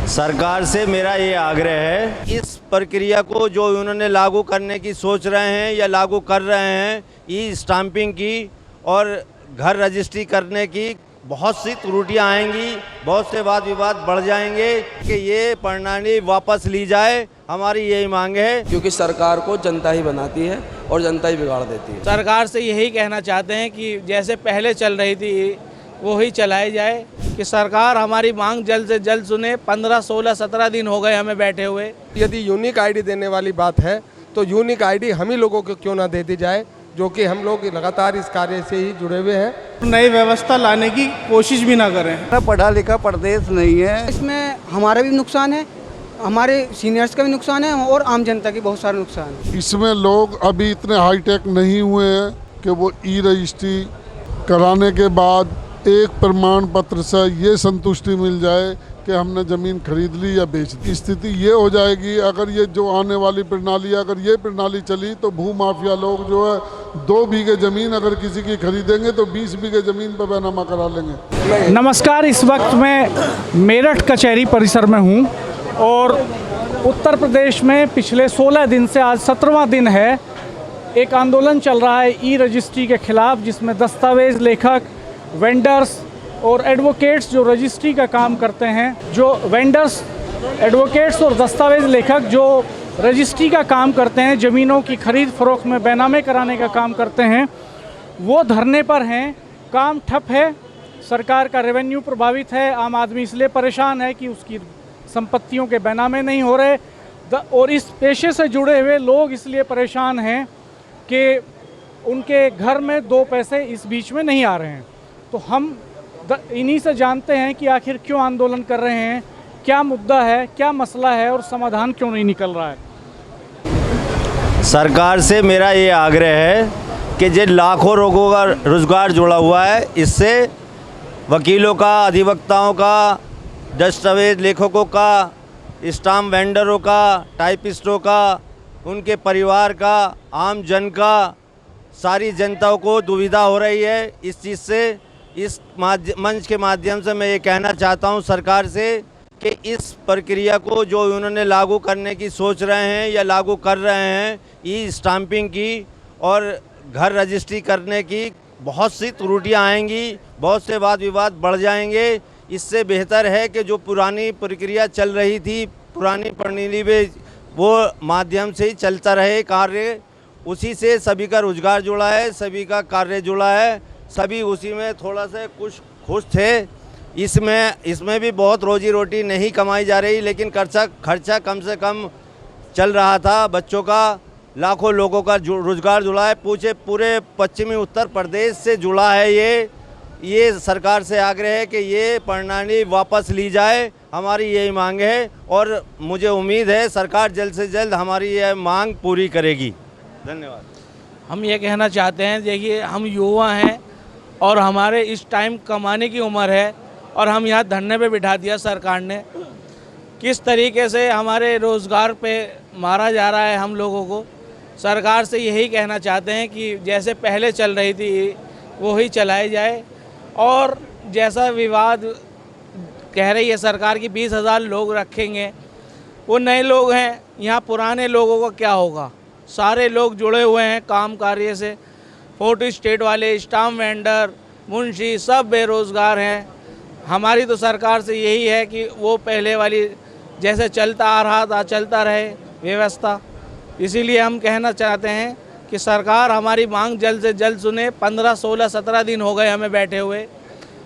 सरकार से मेरा ये आग्रह है, इस प्रक्रिया को जो उन्होंने लागू करने की सोच रहे हैं या लागू कर रहे हैं, ई स्टाम्पिंग की और घर रजिस्ट्री करने की बहुत सी त्रुटियां आएंगी, बहुत से वाद विवाद बढ़ जाएंगे कि ये प्रणाली वापस ली जाए। हमारी यही मांग है, क्योंकि सरकार को जनता ही बनाती है और जनता ही बिगाड़ देती है। सरकार से यही कहना चाहते हैं कि जैसे पहले चल रही थी वो ही चलाई जाए, कि सरकार हमारी मांग जल्द से जल्द सुने। 15, 16, 17 दिन हो गए हमें बैठे हुए। यदि यूनिक आईडी देने वाली बात है तो यूनिक आईडी हम ही लोगों को क्यों ना दे दी जाए, जो कि हम लोग लगातार इस कार्य से ही जुड़े हुए हैं। नई व्यवस्था लाने की कोशिश भी ना करें। पढ़ा लिखा प्रदेश नहीं है, इसमें हमारा भी नुकसान है, हमारे सीनियर्स का भी नुकसान है और आम जनता की बहुत सारा नुकसान है। इसमें लोग अभी इतने हाईटेक नहीं हुए हैं कि वो ई रजिस्ट्री कराने के बाद एक प्रमाण पत्र से ये संतुष्टि मिल जाए कि हमने ज़मीन खरीद ली या बेच दी। स्थिति ये हो जाएगी, अगर ये जो आने वाली प्रणाली, अगर ये प्रणाली चली तो भू माफिया लोग जो है 2 बीघे ज़मीन अगर किसी की खरीदेंगे तो 20 बीघे ज़मीन पर बैनामा करा लेंगे। नमस्कार, इस वक्त मैं मेरठ कचहरी परिसर में हूँ और उत्तर प्रदेश में पिछले 16 दिन से आज 17वां दिन है, एक आंदोलन चल रहा है ई रजिस्ट्री के खिलाफ, जिसमें दस्तावेज़ लेखक, वेंडर्स और एडवोकेट्स जो रजिस्ट्री का काम करते हैं, जो वेंडर्स, एडवोकेट्स और दस्तावेज़ लेखक जो रजिस्ट्री का काम करते हैं, ज़मीनों की खरीद फरोख्त में बैनामे कराने का काम करते हैं, वो धरने पर हैं। काम ठप है, सरकार का रेवेन्यू प्रभावित है, आम आदमी इसलिए परेशान है कि उसकी संपत्तियों के बैनामे नहीं हो रहे, और इस पेशे से जुड़े हुए लोग इसलिए परेशान हैं कि उनके घर में 2 पैसे इस बीच में नहीं आ रहे हैं। तो हम इन्हीं से जानते हैं कि आखिर क्यों आंदोलन कर रहे हैं, क्या मुद्दा है, क्या मसला है और समाधान क्यों नहीं निकल रहा है। सरकार से मेरा ये आग्रह है कि जो लाखों लोगों का रोज़गार जुड़ा हुआ है, इससे वकीलों का, अधिवक्ताओं का, दस्तावेज लेखकों का, स्टाम्प वेंडरों का, टाइपिस्टों का, उनके परिवार का, आम जन का, सारी जनता को दुविधा हो रही है। इस चीज़ से, इस मंच के माध्यम से मैं ये कहना चाहता हूँ सरकार से कि इस प्रक्रिया को जो उन्होंने लागू करने की सोच रहे हैं या लागू कर रहे हैं, ई स्टाम्पिंग की और घर रजिस्ट्री करने की बहुत सी त्रुटियां आएंगी, बहुत से वाद विवाद बढ़ जाएंगे। इससे बेहतर है कि जो पुरानी प्रक्रिया चल रही थी, पुरानी प्रणाली में, वो माध्यम से ही चलता रहे कार्य। उसी से सभी का रोजगार जुड़ा है, सभी का कार्य जुड़ा है, सभी उसी में थोड़ा सा कुछ खुश थे। इसमें भी बहुत रोजी रोटी नहीं कमाई जा रही, लेकिन खर्चा कम से कम चल रहा था। बच्चों का, लाखों लोगों का रोजगार जुड़ा है, पूरे पश्चिमी उत्तर प्रदेश से जुड़ा है। ये सरकार से आग्रह है कि ये प्रणाली वापस ली जाए। हमारी यही मांग है और मुझे उम्मीद है सरकार जल्द से जल्द हमारी यह मांग पूरी करेगी। धन्यवाद। हम ये कहना चाहते हैं, देखिए हम युवा हैं और हमारे इस टाइम कमाने की उम्र है और हम यहाँ धरने पे बिठा दिया सरकार ने। किस तरीके से हमारे रोज़गार पे मारा जा रहा है हम लोगों को। सरकार से यही कहना चाहते हैं कि जैसे पहले चल रही थी वो ही चलाई जाए, और जैसा विवाद कह रही है सरकार की 20,000 लोग रखेंगे, वो नए लोग हैं, यहाँ पुराने लोगों का क्या होगा। सारे लोग जुड़े हुए हैं काम कार्य से, फोटो स्टेट वाले, स्टाम्प वेंडर, मुंशी, सब बेरोज़गार हैं। हमारी तो सरकार से यही है कि वो पहले वाली जैसे चलता आ रहा था चलता रहे व्यवस्था। इसीलिए हम कहना चाहते हैं कि सरकार हमारी मांग जल्द से जल्द सुने। 15, 16, 17 दिन हो गए हमें बैठे हुए।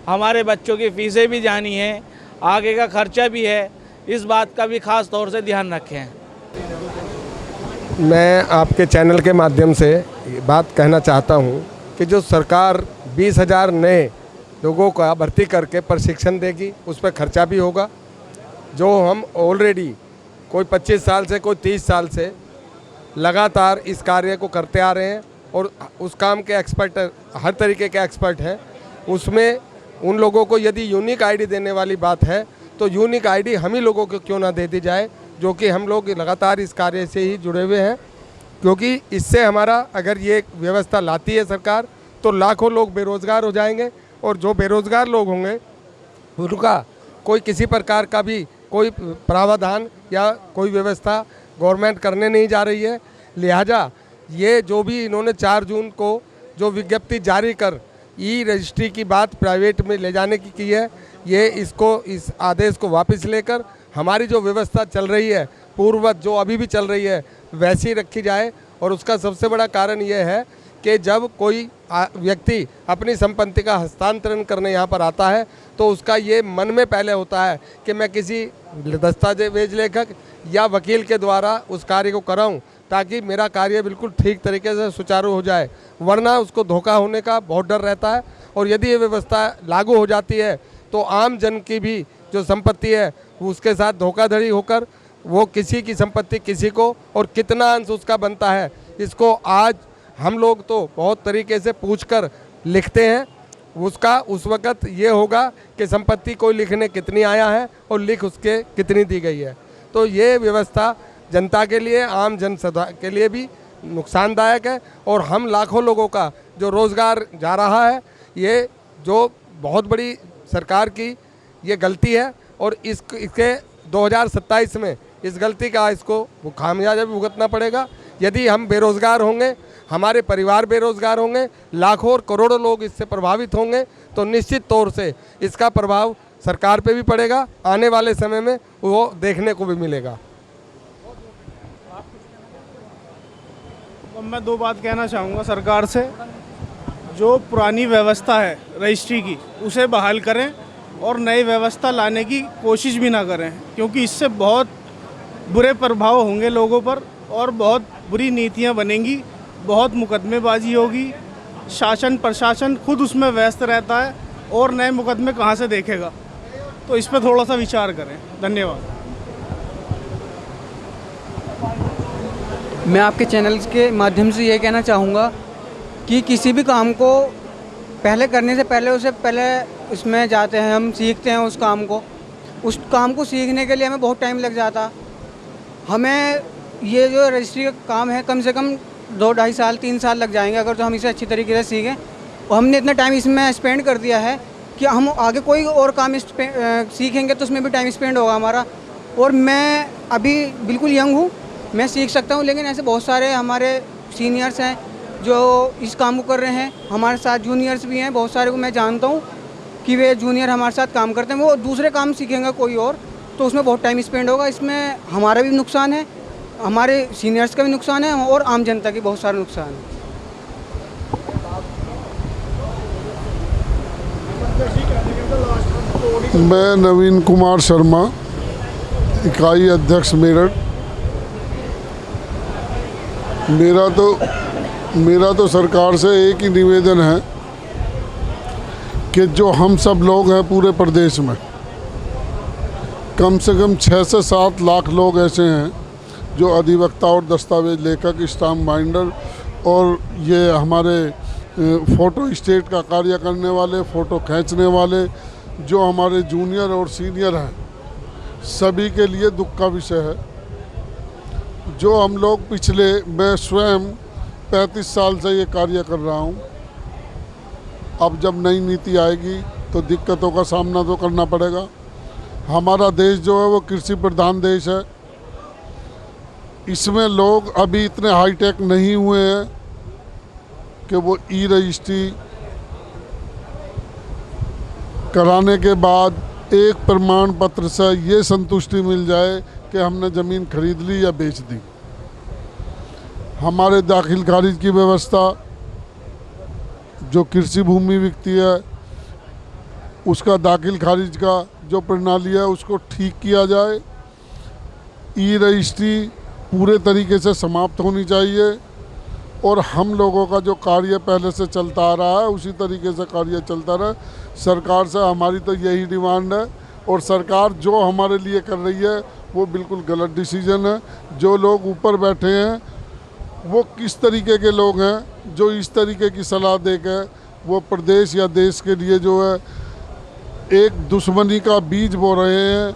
हमारे बच्चों की फ़ीसें भी जानी है, आगे का खर्चा भी है, इस बात का भी ख़ास तौर से ध्यान रखें। मैं आपके चैनल के माध्यम से बात कहना चाहता हूं कि जो सरकार 20,000 नए लोगों का भर्ती करके प्रशिक्षण देगी, उस पर खर्चा भी होगा। जो हम ऑलरेडी कोई 25 साल से, कोई 30 साल से लगातार इस कार्य को करते आ रहे हैं और उस काम के एक्सपर्ट, हर तरीके के एक्सपर्ट हैं, उसमें उन लोगों को यदि यूनिक आईडी देने वाली बात है तो यूनिक आईडी हम ही लोगों को क्यों ना दे दी जाए, जो कि हम लोग लगातार इस कार्य से ही जुड़े हुए हैं। क्योंकि इससे हमारा, अगर ये व्यवस्था लाती है सरकार, तो लाखों लोग बेरोज़गार हो जाएंगे और जो बेरोज़गार लोग होंगे उनका कोई किसी प्रकार का भी कोई प्रावधान या कोई व्यवस्था गवर्नमेंट करने नहीं जा रही है। लिहाजा ये जो भी इन्होंने 4 जून को जो विज्ञप्ति जारी कर ई रजिस्ट्री की बात प्राइवेट में ले जाने की है, ये इस आदेश को वापस लेकर हमारी जो व्यवस्था चल रही है पूर्ववत जो अभी भी चल रही है वैसी रखी जाए। और उसका सबसे बड़ा कारण ये है कि जब कोई व्यक्ति अपनी संपत्ति का हस्तांतरण करने यहाँ पर आता है तो उसका ये मन में पहले होता है कि मैं किसी दस्तावेज लेखक या वकील के द्वारा उस कार्य को कराऊं ताकि मेरा कार्य बिल्कुल ठीक तरीके से सुचारू हो जाए, वरना उसको धोखा होने का बहुत डर रहता है। और यदि ये व्यवस्था लागू हो जाती है तो आम जन की भी जो संपत्ति है उसके साथ धोखाधड़ी होकर वो किसी की संपत्ति किसी को और कितना अंश उसका बनता है, इसको आज हम लोग तो बहुत तरीके से पूछकर लिखते हैं। उसका उस वक़्त ये होगा कि संपत्ति कोई लिखने कितनी आया है और लिख उसके कितनी दी गई है। तो ये व्यवस्था जनता के लिए, आम जन के लिए भी नुकसानदायक है। और हम लाखों लोगों का जो रोज़गार जा रहा है, ये जो बहुत बड़ी सरकार की ये गलती है और इसके 2027 में इस गलती का इसको खामियाजा भी भुगतना पड़ेगा। यदि हम बेरोज़गार होंगे, हमारे परिवार बेरोज़गार होंगे, लाखों और करोड़ों लोग इससे प्रभावित होंगे, तो निश्चित तौर से इसका प्रभाव सरकार पे भी पड़ेगा। आने वाले समय में वो देखने को भी मिलेगा। तो मैं 2 बात कहना चाहूँगा सरकार से। जो पुरानी व्यवस्था है रजिस्ट्री की उसे बहाल करें और नई व्यवस्था लाने की कोशिश भी ना करें, क्योंकि इससे बहुत बुरे प्रभाव होंगे लोगों पर और बहुत बुरी नीतियाँ बनेंगी, बहुत मुकदमेबाजी होगी। शासन प्रशासन खुद उसमें व्यस्त रहता है और नए मुकदमे कहाँ से देखेगा, तो इस पर थोड़ा सा विचार करें। धन्यवाद। मैं आपके चैनल के माध्यम से ये कहना चाहूँगा कि किसी भी काम को पहले करने से पहले उसमें जाते हैं, हम सीखते हैं उस काम को सीखने के लिए हमें बहुत टाइम लग जाता। हमें ये जो रजिस्ट्री का काम है कम से कम 2-2.5 साल 3 साल लग जाएंगे अगर तो हम इसे अच्छी तरीके से सीखें। और हमने इतना टाइम इसमें स्पेंड कर दिया है कि हम आगे कोई और काम सीखेंगे तो उसमें भी टाइम स्पेंड होगा हमारा। और मैं अभी बिल्कुल यंग हूँ, मैं सीख सकता हूँ, लेकिन ऐसे बहुत सारे हमारे सीनियर्स हैं जो इस काम को कर रहे हैं। हमारे साथ जूनियर्स भी हैं, बहुत सारे को मैं जानता हूँ कि वे जूनियर हमारे साथ काम करते हैं। वो दूसरे काम सीखेंगे कोई और, तो उसमें बहुत टाइम स्पेंड होगा। इसमें हमारा भी नुकसान है, हमारे सीनियर्स का भी नुकसान है और आम जनता की बहुत सारा नुकसान है। मैं नवीन कुमार शर्मा, इकाई अध्यक्ष मेरठ। मेरा तो सरकार से एक ही निवेदन है कि जो हम सब लोग हैं पूरे प्रदेश में कम से कम 6 से 7 लाख लोग ऐसे हैं जो अधिवक्ता और दस्तावेज लेखक, स्टाम्प बाइंडर और ये हमारे फ़ोटो स्टेट का कार्य करने वाले, फ़ोटो खींचने वाले, जो हमारे जूनियर और सीनियर हैं, सभी के लिए दुख का विषय है। जो हम लोग मैं स्वयं 35 साल से ये कार्य कर रहा हूँ। अब जब नई नीति आएगी तो दिक्कतों का सामना तो करना पड़ेगा। हमारा देश जो है वो कृषि प्रधान देश है। इसमें लोग अभी इतने हाईटेक नहीं हुए हैं कि वो ई रजिस्ट्री कराने के बाद एक प्रमाण पत्र से ये संतुष्टि मिल जाए कि हमने ज़मीन खरीद ली या बेच दी। हमारे दाखिल खारिज की व्यवस्था, जो कृषि भूमि बिकती है उसका दाखिल खारिज का जो प्रणाली है उसको ठीक किया जाए। ई रजिस्ट्री पूरे तरीके से समाप्त होनी चाहिए और हम लोगों का जो कार्य पहले से चलता आ रहा है उसी तरीके से कार्य चलता रहे। सरकार से हमारी तो यही डिमांड है और सरकार जो हमारे लिए कर रही है वो बिल्कुल गलत डिसीजन है। जो लोग ऊपर बैठे हैं वो किस तरीके के लोग हैं जो इस तरीके की सलाह देकर वो प्रदेश या देश के लिए जो है एक दुश्मनी का बीज बो रहे हैं।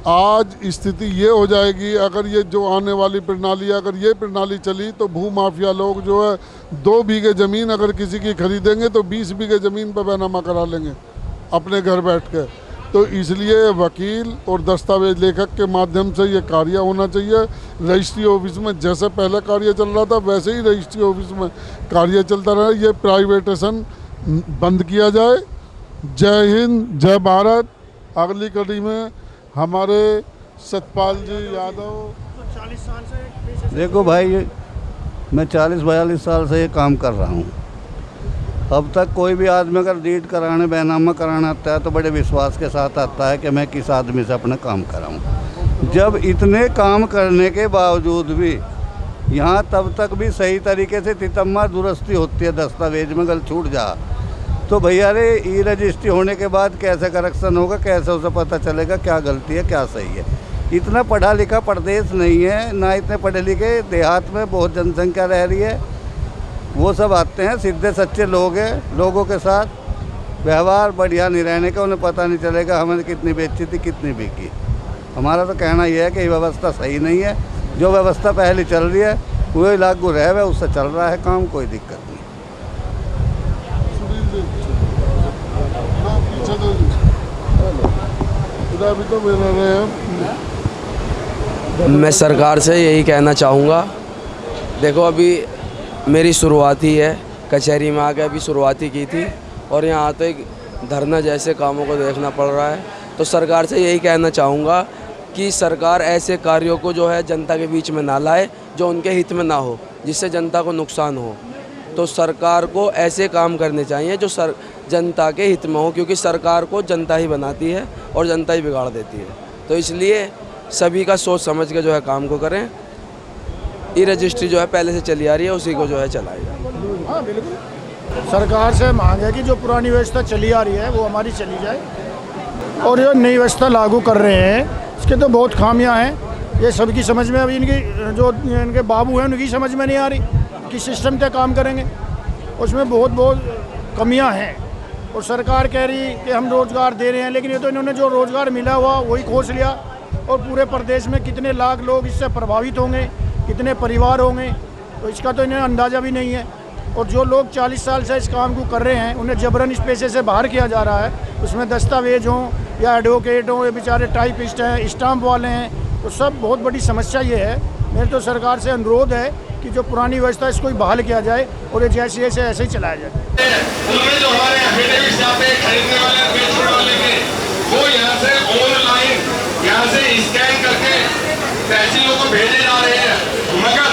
आज स्थिति ये हो जाएगी, अगर ये जो आने वाली प्रणाली, अगर ये प्रणाली चली तो भू माफिया लोग जो है 2 बीघे ज़मीन अगर किसी की खरीदेंगे तो 20 बीघे ज़मीन पर बैनामा करा लेंगे अपने घर बैठ के। तो इसलिए वकील और दस्तावेज लेखक के माध्यम से ये कार्य होना चाहिए। रजिस्ट्री ऑफिस में जैसे पहले कार्य चल रहा था वैसे ही रजिस्ट्री ऑफिस में कार्य चलता रहे। ये प्राइवेटेशन बंद किया जाए। जय हिंद, जय भारत। अगली कड़ी में हमारे सतपाल जी यादव। देखो भाई, मैं 40-42 साल से ये काम कर रहा हूँ। अब तक कोई भी आदमी अगर डीड कराने, बैनामा कराने आता है तो बड़े विश्वास के साथ आता है कि मैं किस आदमी से अपना काम कराऊँ। जब इतने काम करने के बावजूद भी यहाँ तब तक भी सही तरीके से तितम्मा दुरुस्ती होती है, दस्तावेज में गल छूट जा तो भैया रे ई रजिस्ट्री होने के बाद कैसे करेक्शन होगा, कैसे उसे पता चलेगा क्या गलती है क्या सही है। इतना पढ़ा लिखा प्रदेश नहीं है, ना इतने पढ़े लिखे। देहात में बहुत जनसंख्या रह रही है। वो सब आते हैं, सीधे सच्चे लोग हैं, लोगों के साथ व्यवहार बढ़िया नहीं रहने का, उन्हें पता नहीं चलेगा हमें कितनी बेची थी कितनी बिकी। हमारा तो कहना यह है कि ये व्यवस्था सही नहीं है। जो व्यवस्था पहले चल रही है वही लागू रहे हुए, उससे चल रहा है काम, कोई दिक्कत नहीं। मैं सरकार से यही कहना चाहूँगा, देखो अभी मेरी शुरुआत ही है, कचहरी में आके अभी शुरुआत ही की थी और यहाँ आते एक धरना जैसे कामों को देखना पड़ रहा है। तो सरकार से यही कहना चाहूँगा कि सरकार ऐसे कार्यों को जो है जनता के बीच में ना लाए जो उनके हित में ना हो, जिससे जनता को नुकसान हो। तो सरकार को ऐसे काम करने चाहिए जो जनता के हित में हो, क्योंकि सरकार को जनता ही बनाती है और जनता ही बिगाड़ देती है। तो इसलिए सभी का सोच समझ के जो है काम को करें। ई रजिस्ट्री जो है पहले से चली आ रही है, उसी को जो है चलाएगा। हाँ बिल्कुल, सरकार से मांग है कि जो पुरानी व्यवस्था चली आ रही है वो हमारी चली जाए और जो नई व्यवस्था लागू कर रहे हैं इसके तो बहुत खामियां हैं। ये सबकी समझ में, अभी इनकी जो इनके बाबू हैं उनकी समझ में नहीं आ रही कि सिस्टम क्या काम करेंगे। उसमें बहुत कमियां हैं और सरकार कह रही कि हम रोज़गार दे रहे हैं, लेकिन ये तो इन्होंने जो रोज़गार मिला हुआ वही खोस लिया। और पूरे प्रदेश में कितने लाख लोग इससे प्रभावित होंगे, कितने परिवार होंगे, तो इसका तो इन्हें अंदाज़ा भी नहीं है। और जो लोग 40 साल से इस काम को कर रहे हैं उन्हें जबरन इस पेशे से बाहर किया जा रहा है। उसमें दस्तावेज हों या एडवोकेट हों, ये बेचारे टाइपिस्ट हैं, स्टाम्प वाले हैं, तो सब बहुत बड़ी समस्या ये है। मेरे तो सरकार से अनुरोध है कि जो पुरानी व्यवस्था इसको ही बहाल किया जाए और ये जैसे ऐसे ही चलाया जाए। उनमें जो हमारे एफिडेविट्स जाते हैं खरीदने वाले बेचने वाले के, वो यहाँ से ऑनलाइन यहाँ से स्कैन करके तहसीलों को भेजे जा रहे हैं, मगर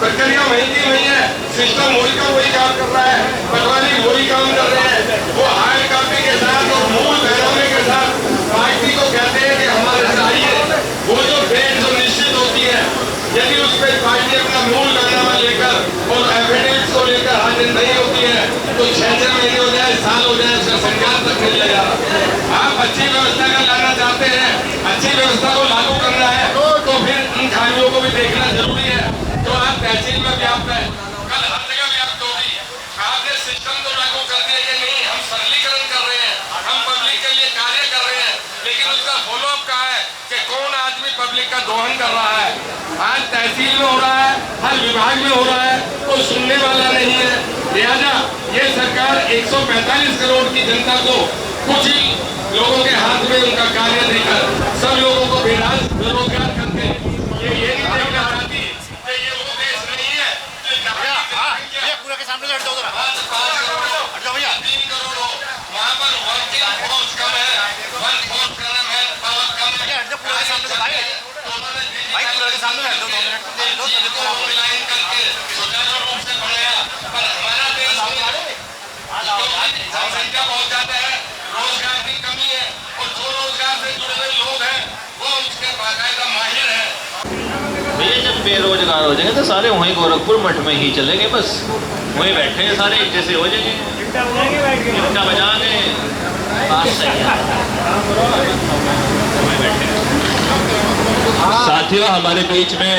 प्रक्रिया वही की वही है, सिस्टम वही का वही काम कर रहा है, पटवारी वही काम कर रहे हैं। वो हार्ड कॉपी के साथ और मूल बैनामे के साथ पार्टी को कहते हैं कि हमारे से आइए। वो जो डेट जो निश्चित होती है, यदि उस पर पार्टी अपना मूल बैनामा लेकर और एफिडेविट्स को लेकर हाजिर नहीं होती है तो 6 महीने हो जाए, साल हो जाए, उसका संज्ञान तक नहीं लगा। आप अच्छी व्यवस्था का लाना चाहते हैं, अच्छी व्यवस्था को लागू करना है तो फिर इन खामियों को भी देखना जरूरी है। तो आप तहसील में व्याप्त है, कल हर जगह व्याप्त होगी। आपने सिस्टम तो लागू कर दिया कि नहीं, हम सरलीकरण कर रहे हैं, हम पब्लिक के लिए कार्य कर रहे हैं, लेकिन उसका फॉलोअप कहाँ है कि कौन आदमी पब्लिक का दोहन कर रहा है। आज तहसील में हो रहा है, हर विभाग में हो रहा है, तो सुनने वाला नहीं है। लिहाजा ये सरकार 145 करोड़ की जनता को कुछ ही लोगों के हाथ में उनका कार्य देकर सब लोगों को बेरोजगार करके ये नहीं देखना चाहती कि ये वो देश नहीं है ये पूरे के सामने से हट जाओ जरा, 3 करोड़ हो, वहाँ पर वर्किंग फोर्स कम है, वन फोर्स पावर कम है। पूरे के सामने से भाई पूरे के सामने हट जाओ, ऑनलाइन करके सुचारू रूप से बढ़ाया। पर हमारा देश जनसंख्या बहुत ज्यादा है, रोजगार की कमी है और जो रोजगार से जुड़े हुए लोग हैं वो उसके बाकायदा माहिर है। भैया जब बेरोजगार हो जाएंगे तो सारे वहीं गोरखपुर मठ में ही चलेंगे, बस वहीं बैठे हैं सारे एक जैसे हो जाएंगे, चिमटा बजाने बात सही है, वहीं बैठे। साथियों, हमारे बीच में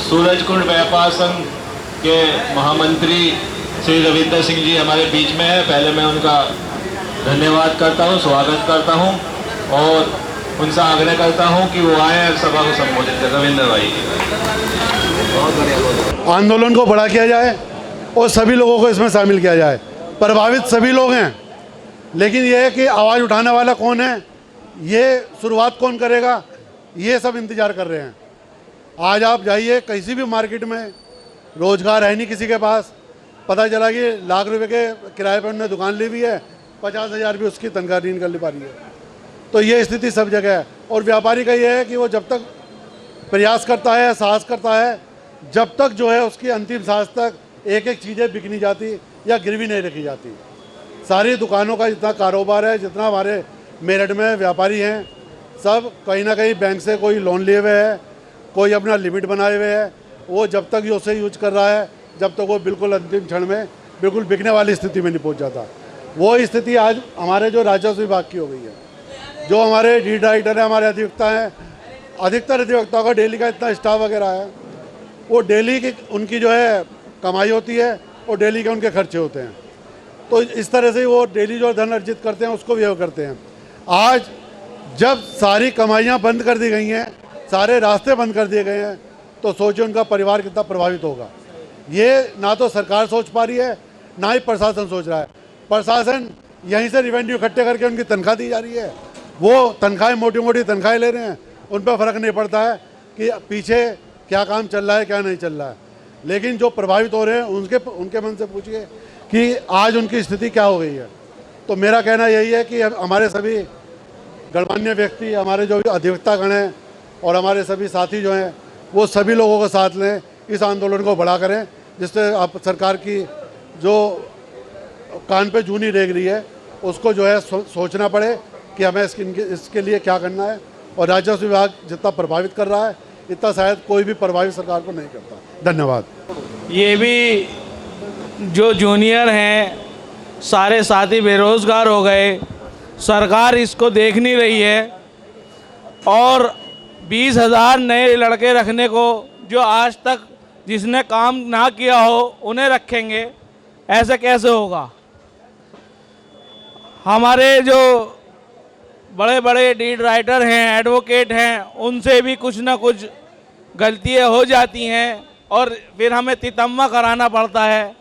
सूरजकुंड व्यापार संघ के महामंत्री श्री रविंदर सिंह जी हमारे बीच में है। पहले मैं उनका धन्यवाद करता हूं, स्वागत करता हूं और उनसे आग्रह करता हूं कि वो आए और सभा को संबोधित करें। रविंदर भाई, आंदोलन को बड़ा किया जाए और सभी लोगों को इसमें शामिल किया जाए। प्रभावित सभी लोग हैं, लेकिन ये है कि आवाज़ उठाने वाला कौन है, ये शुरुआत कौन करेगा, ये सब इंतज़ार कर रहे हैं। आज आप जाइए किसी भी मार्केट में, रोज़गार है नहीं किसी के पास। पता चला कि लाख रुपए के किराए पर उन्होंने दुकान ली हुई है, 50,000 भी उसकी तनख्वाह नहीं निकल पा रही है। तो ये स्थिति सब जगह है। और व्यापारी का ये है कि वो जब तक प्रयास करता है, साहस करता है, जब तक जो है उसकी अंतिम सांस तक एक एक चीज़ें बिक नहीं जाती या गिरवी नहीं रखी जाती। सारी दुकानों का जितना कारोबार है, जितना हमारे मेरठ में व्यापारी हैं, सब कहीं ना कहीं बैंक से कोई लोन लिए हुए है, कोई अपना लिमिट बनाए हुए है। वो जब तक उसे यूज कर रहा है, जब तक वो बिल्कुल अंतिम क्षण में बिल्कुल बिकने वाली स्थिति में नहीं पहुंच जाता। वो स्थिति आज हमारे जो राजस्व विभाग की हो गई है। जो हमारे डी डायरेक्टर है, हमारे अधिवक्ता हैं, अधिकतर अधिवक्ताओं का डेली का इतना स्टाफ वगैरह है, वो डेली की उनकी जो है कमाई होती है और डेली के उनके खर्चे होते हैं। तो इस तरह से वो डेली जो धन अर्जित करते हैं उसको व्यय करते हैं। आज जब सारी कमाइयाँ बंद कर दी गई हैं, सारे रास्ते बंद कर दिए गए हैं, तो सोचिए उनका परिवार कितना प्रभावित होगा। ये ना तो सरकार सोच पा रही है, ना ही प्रशासन सोच रहा है। प्रशासन यहीं से रिवेन्यू इकट्ठे करके उनकी तनख्वाह दी जा रही है, वो तनख्वाहें मोटी मोटी तनख्वाहें ले रहे हैं, उन पर फ़र्क नहीं पड़ता है कि पीछे क्या काम चल रहा है, क्या नहीं चल रहा है। लेकिन जो प्रभावित हो रहे हैं उनके मन से पूछिए कि आज उनकी स्थिति क्या हो गई है। तो मेरा कहना यही है कि हमारे सभी गणमान्य व्यक्ति, हमारे जो अधिवक्तागण हैं और हमारे सभी साथी जो हैं, वो सभी लोगों को साथ लें, इस आंदोलन को बड़ा करें, जिससे आप सरकार की जो कान पे जूनी रेंग रही है उसको जो है सोचना पड़े कि हमें इसके लिए क्या करना है। और राजस्व विभाग जितना प्रभावित कर रहा है, इतना शायद कोई भी प्रभावित सरकार को नहीं करता। धन्यवाद। ये भी जो जूनियर हैं सारे साथी बेरोज़गार हो गए, सरकार इसको देख नहीं रही है और 20,000 नए लड़के रखने को जो आज तक जिसने काम ना किया हो उन्हें रखेंगे, ऐसे कैसे होगा। हमारे जो बड़े बड़े डीड राइटर हैं, एडवोकेट हैं, उनसे भी कुछ ना कुछ गलतियाँ हो जाती हैं और फिर हमें तितम्मा कराना पड़ता है।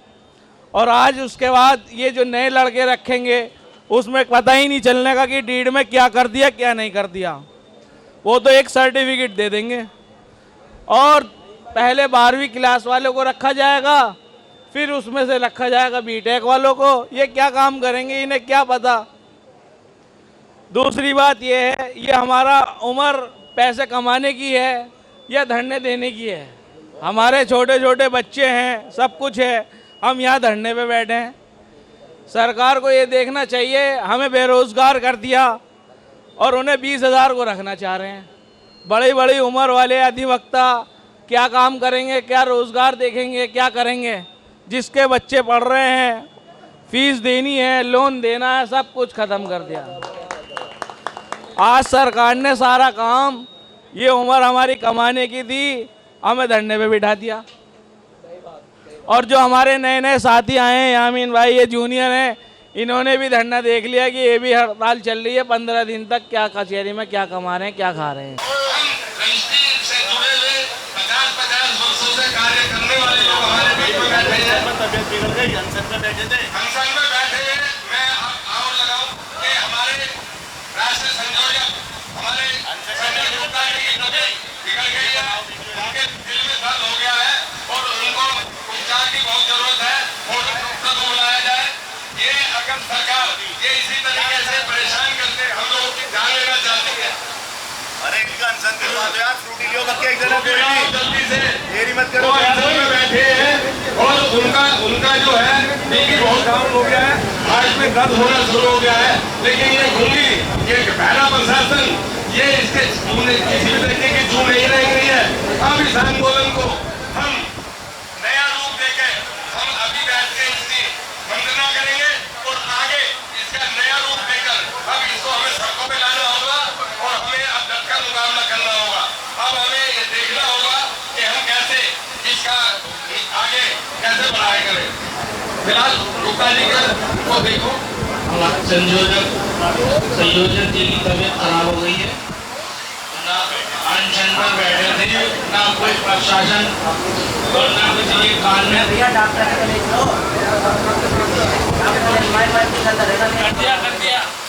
और आज उसके बाद ये जो नए लड़के रखेंगे उसमें पता ही नहीं चलने का कि डीड में क्या कर दिया क्या नहीं कर दिया। वो तो एक सर्टिफिकेट दे देंगे और पहले 12वीं क्लास वालों को रखा जाएगा, फिर उसमें से रखा जाएगा बीटेक वालों को। ये क्या काम करेंगे, इन्हें क्या पता। दूसरी बात ये है, ये हमारा उम्र पैसे कमाने की है या धरने देने की है। हमारे छोटे छोटे बच्चे हैं, सब कुछ है, हम यहाँ धरने पे बैठे हैं। सरकार को ये देखना चाहिए, हमें बेरोज़गार कर दिया और उन्हें 20,000 को रखना चाह रहे हैं। बड़ी बड़ी उम्र वाले अधिवक्ता क्या काम करेंगे, क्या रोज़गार देखेंगे, क्या करेंगे। जिसके बच्चे पढ़ रहे हैं, फीस देनी है, लोन देना है, सब कुछ ख़त्म कर दिया। आज सरकार ने सारा काम, ये उम्र हमारी कमाने की थी, हमें धरने पे बिठा दिया। और जो हमारे नए नए साथी आए हैं, यामीन भाई, ये जूनियर हैं, इन्होंने भी धरना देख लिया कि ये भी हड़ताल चल रही है 15 दिन तक। क्या कचहरी में क्या कमा रहे हैं, क्या खा रहे हैं। सरकार ये इसी तरीके से परेशान करते हम लोगों की जान लेना चाहती है। अरे इनका अनशन करवा दो यार, फ्रूटी लियो बच्चे एक जगह पे जल्दी से, देरी मत करो। अनशन में बैठे हैं और उनका जो है देखिए बहुत काम हो गया है, आज में दर्द होना शुरू हो गया है। लेकिन ये घूमी, ये पहला प्रशासन, ये इसके किसी भी तरीके की छू नहीं रह गई है। अब इस आंदोलन को हम नया रूप देके हम अभी बैठ के इसकी वंदना करेंगे और आगे इसका नया रूप देकर अब इसको हमें सड़कों पे लाना होगा और हमें अब डटकर मुकाबला करना होगा। अब हमें ये देखना होगा कि हम कैसे इसका आगे कैसे बढ़ाए करें। फिलहाल गुप्ता जी को देखो, संयोजक जी की तबीयत खराब हो गई है, ना अनशन पर बैठे थे, ना कोई प्रशासन और ना कुछ ये कान में कर दिया